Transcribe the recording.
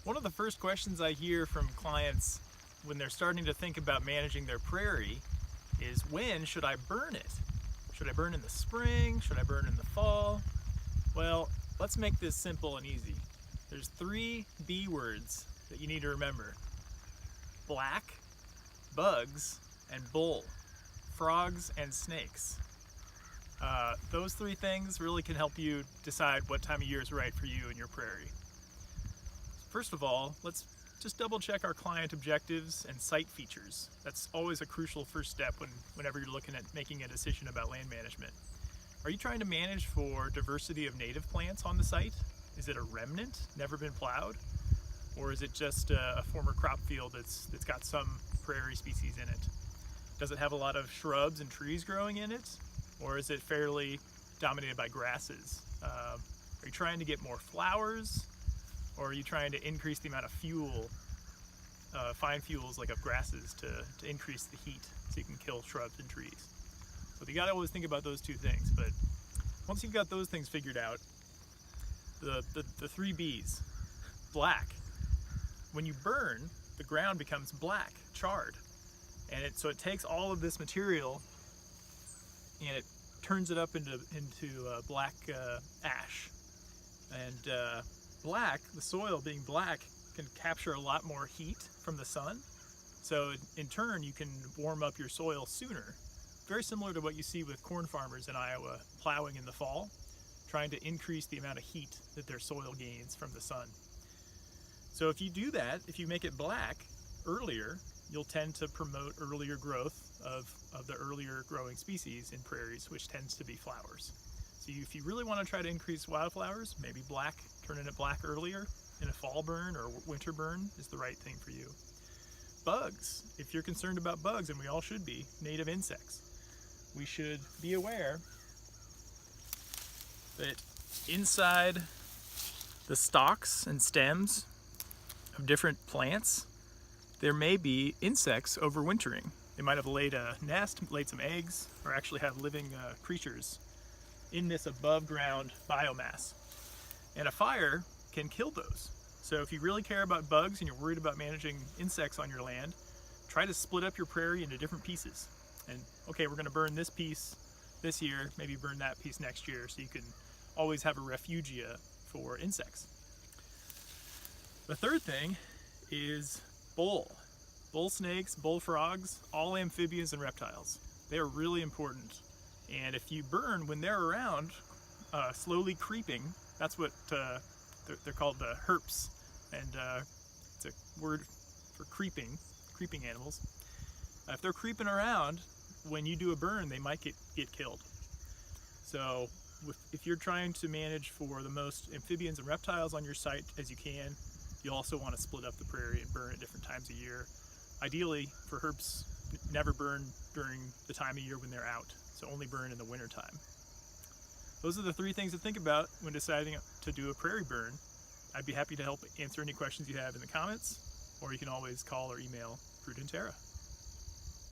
One of the first questions I hear from clients when they're starting to think about managing their prairie is, when should I burn it? Should I burn in the spring? Should I burn in the fall? Well, let's make this simple and easy. There's 3 B words that you need to remember: black, bugs, and bull, frogs and snakes. Those 3 things really can help you decide what time of year is right for you and your prairie. First of all, let's just double check our client objectives and site features. That's always a crucial first step whenever you're looking at making a decision about land management. Are you trying to manage for diversity of native plants on the site? Is it a remnant, never been plowed? Or is it just a former crop field that's got some prairie species in it? Does it have a lot of shrubs and trees growing in it? Or is it fairly dominated by grasses? Are you trying to get more flowers? Or are you trying to increase the amount of fuel, fine fuels like of grasses to increase the heat so you can kill shrubs and trees? So you gotta always think about those 2 things. But once you've got those things figured out, the 3 B's. Black. When you burn, the ground becomes black, charred. And so it takes all of this material and it turns it up into black ash. And black, the soil being black, can capture a lot more heat from the sun. So in turn, you can warm up your soil sooner. Very similar to what you see with corn farmers in Iowa plowing in the fall, trying to increase the amount of heat that their soil gains from the sun. So if you do that, if you make it black earlier, you'll tend to promote earlier growth of the earlier growing species in prairies, which tends to be flowers. So if you really want to try to increase wildflowers, maybe black, turning it black earlier in a fall burn or winter burn is the right thing for you. Bugs, if you're concerned about bugs, and we all should be, native insects, we should be aware that inside the stalks and stems of different plants, there may be insects overwintering. They might have laid a nest, laid some eggs, or actually have living creatures in this above ground biomass. And a fire can kill those. So if you really care about bugs and you're worried about managing insects on your land, try to split up your prairie into different pieces. And okay, we're gonna burn this piece this year, maybe burn that piece next year, so you can always have a refugia for insects. The third thing is bull. Bull snakes, bull frogs, all amphibians and reptiles. They are really important. And if you burn when they're around, slowly creeping, that's what they're called, the herps, and it's a word for creeping animals. If they're creeping around, when you do a burn, they might get killed. So if you're trying to manage for the most amphibians and reptiles on your site as you can, you also want to split up the prairie and burn at different times a year. Ideally, for herps, never burn during the time of year when they're out, so only burn in the winter time. Those are the 3 things to think about when deciding to do a prairie burn. I'd be happy to help answer any questions you have in the comments, or you can always call or email Prudenterra.